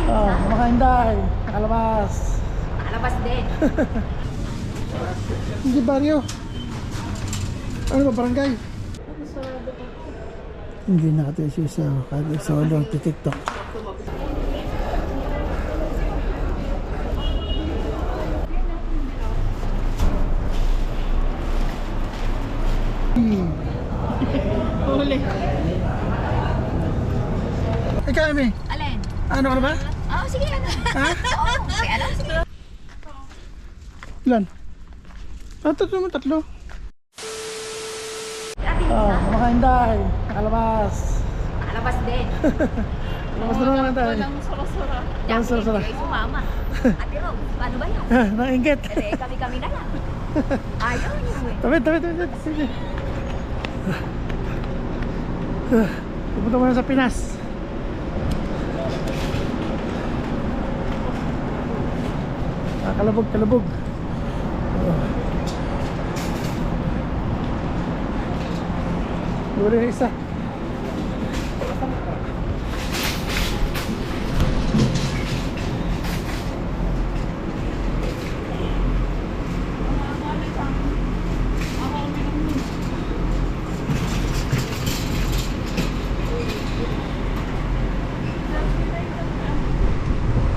Oh, mga Inday, nakalabas. Nakalabas din. Hindi baryo. Ano ba, barangay? Hindi nakatesyo sa kahit solo TikTok. Huli. Ikaw, Amy, Alin? ano ka na ba? Oo, sige ano. Ha? Oo, sige ano, sige. Ilan? Tatlo naman, tatlo. Ate Oh, Lisa, mga Inday, nakalabas. nakalabas din. Labas na naman tayo. Walang sura-sura. Walang sura-sura. Ay, sumama. Ate Rose, paano ba yan? Nainggit. Eh, kami-kami na lang. Ayaw niyo eh. Tawid. Sige. Pupunta muna sa Pinas. Kalabog. Duli na isa.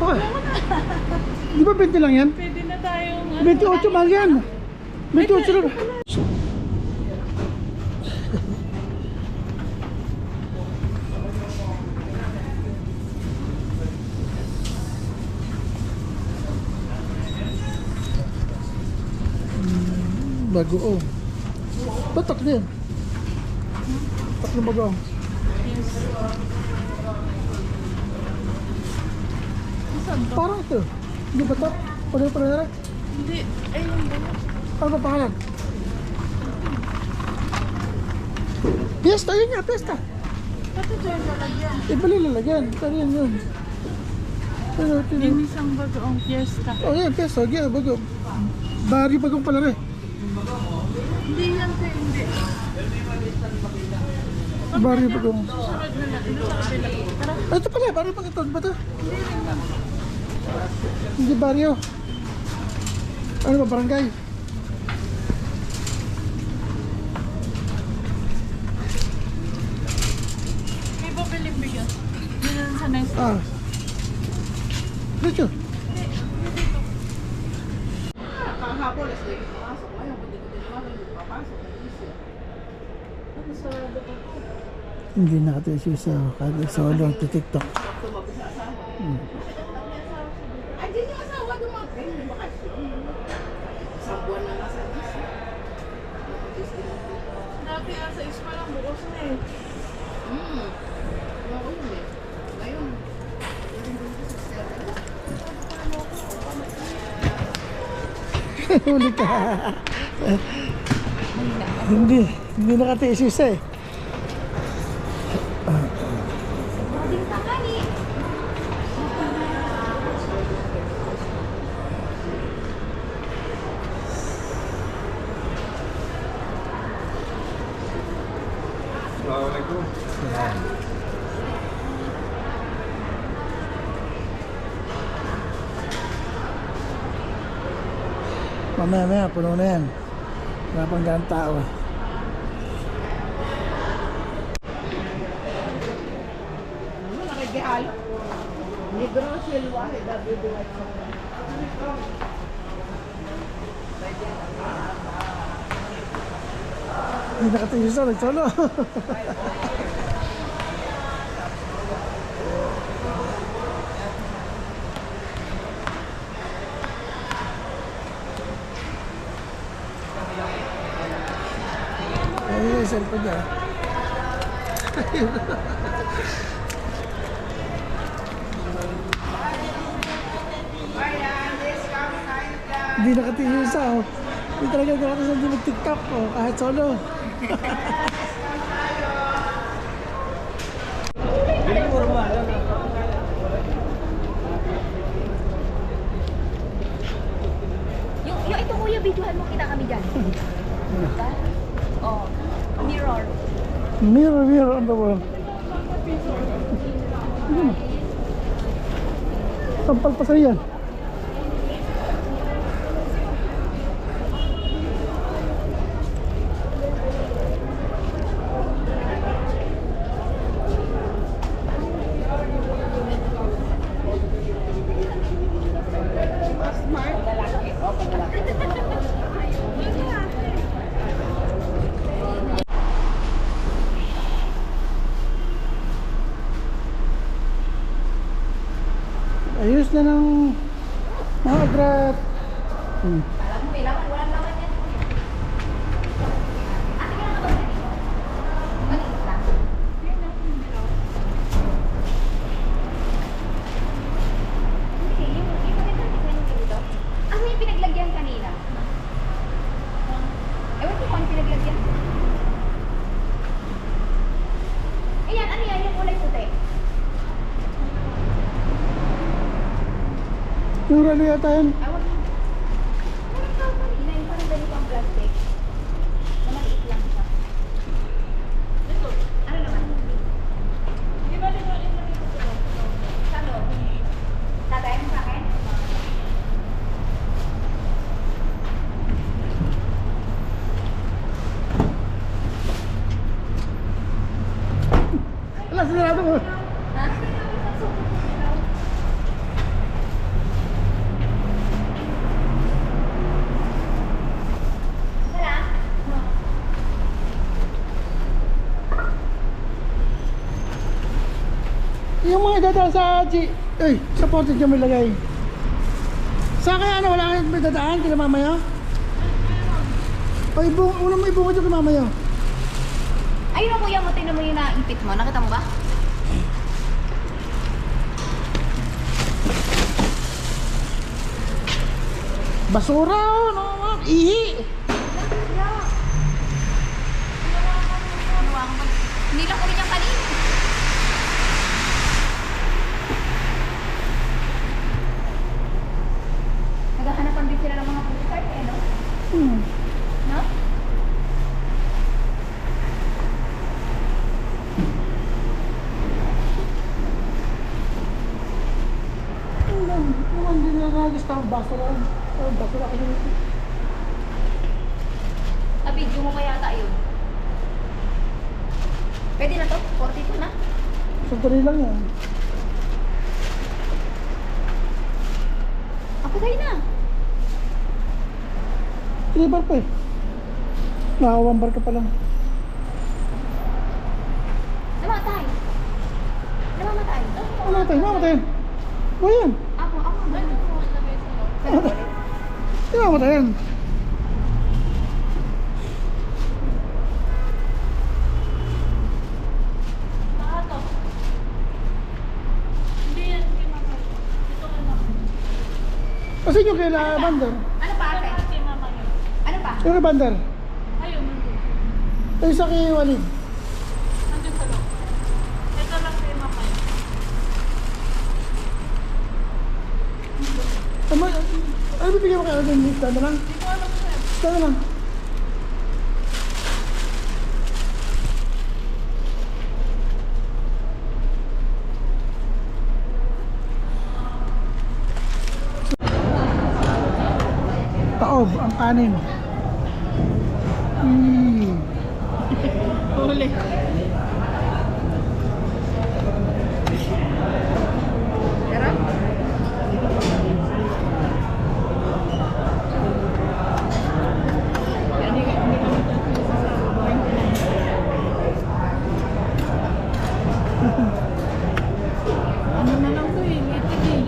Okay. Di ba 20 lang yan? Pwede na tayong 28 mahal yan. 28 lang. Bago oh. Ba't taklo yan? Taklo bago oh. Parang ito. Hindi ba ito? Pwede na? Hindi. Ayun ba? Ano ba pangalan? Fiesta, yun nga, Fiesta. Pati ito yung lalagyan. Iba lalagyan. Pero yun. Pero Yung isang bagoong fiesta. oh yan, Fiesta. Yeah, bago. Bari bagong pala rin. Hindi yan sir, hindi. Bari bagong. Sunod na lang. Ito sa kabila. Tara. Ito pala, bari bagong ito. Ba ito? Hindi baryo. Ano ba, barangay? May bubiling bigas. Yun lang sa next. Dito. Kahapon, let's take it. Pasok ngayon. Hindi ko tinawagan yung papasok. Ano sarado ko? Hindi nakatesyo sa kahit solo TikTok. Ay, di niya asawa dumating. May bakasyon. Isang buwan na nasa isip. Dati nasa isip pa lang bukas na eh. Ako yun eh. Ngayon. Huli ka. Hindi nakatesyo sa eh. Pwedeng tangali. Assalamualaikum. Mamaya, puno na yan. Wala pang ganang tao eh. Nakagihalo. Negro silwa. Hindi nakatesyo sa nagsolo. Ayun yung cellphone niya. Hindi nakatingin sa oh. Hindi talaga nakakasal din mag-tiktok oh, kahit solo. Yung ito kuya, videohan mo kita kami dyan. Diba? Oh, mirror. Mirror on the wall. Sampal pa sa'yo yan. Ayos na ng mga agrat. Alam mo, ilang walang laman yan. Ate, kailan ka ba ganito? Maliit lang. Hindi, yung maganda design yung ganito. Ano yung pinaglagyan kanina? Ewan ko kung ano pinaglagyan. Ayan, ano yan? Yung kulay puti. Yung ralo yata yan. Ay, wag mo. Meron ka kanina yung parang ganito ang plastic. Na maliit lang siya. Ito. Ano naman? Di ba dito yung sa loob? Tatay mo sa akin? Wala, sinarado mo. Ha? Wala? Yung mga dadaan sa sa portage nyo may lagay. Sa kaya ano, wala kayong may dadaan kila mamaya? O una mo ibungod yung kay mamaya. Ayun ang kuya mo, tingnan mo yung naipit mo. Nakita mo ba? Basura oh, no, ihi. Hindi lang ko rin yung kanina. Naghahanapan din sila ng mga food cart eh, no? No? Yung hindi na nagista ang basura. Basura kasi. Na-video mo pa yata yun. Pwede na to? 42 na? Sandali lang yan. Patay na. Tinibar pa eh. Nakawambar ka pa lang. Namatay. Namamatay. Namatay. O yan. Ako. Namatay yan. Kasi yung kay Bandar. Ano pa ate? Ano pa? Yung kay Bandar. Ayun, nandun. Yung isa kay Walid. Nandun sa loob. Ito lang kay mama. Ano bibigyan mo kay Alvin? Stand na lang? Hindi ko alam sir. Stand na lang. Taob ang kanin. Huli. Pero? Ano na lang to eh, itig eh.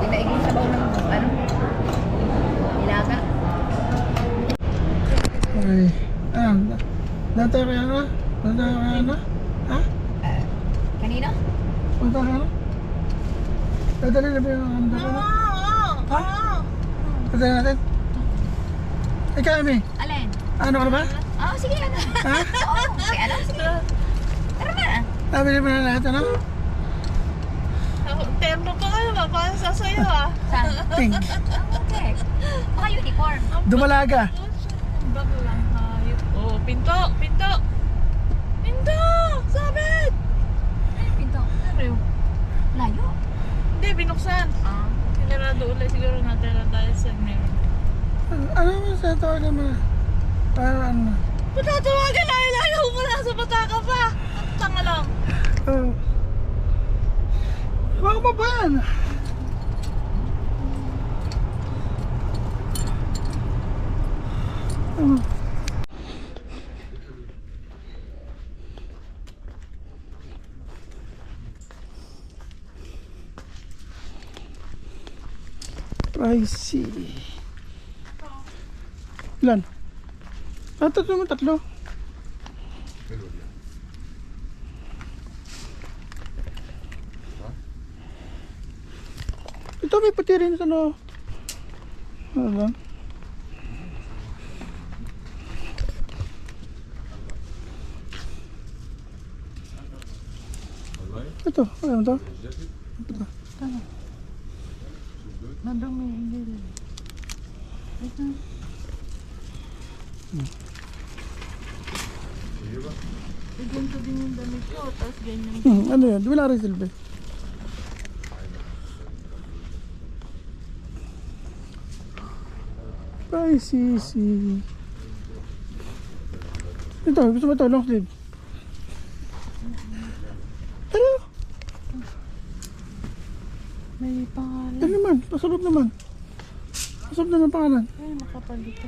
Dinaigin sa baw ng ano? Nilaga. Ay. Natay kaya na? Natay kaya na? Ha? Kanina? Punta ka na? Dadali na ba yung handa ko na? Ha? Dadali natin? Ikaw, Amy. Alin? Ano ka na ba? Oo, sige ano. Ha? Oo, sige ano, sige. Tara na. Nabili mo na lahat, ano? Terno ko kayo ba? Paano sasayo ah? Saan? Pink. Okay. Baka uniform. Dumalaga. Bago lang. Oh, pinto! Pinto! binuksan. Sinarado ulit siguro natin na tayo sa ngayon. Ano mo sa tawagan mo? Para ano? Patatawagan na, ilayaw mo na sa pataka pa. Ang tanga lang. Oh. Baka pa ba yan? Oh. I see. Ilan? Tatlo mo, tatlo. Ito may puti rin sa no. Ano lang? Ito, ano to? Nadumi, hindi rin. Ganito din yung damit ko, tapos ganyan. Ano yan? Wala rin silbi. Ay, sisi. Ito, gusto mo ito, long sleeve. Ano? May pangalan. Ano naman? Pasulog naman. Pasulog naman pangalan. Ay, makapal dito.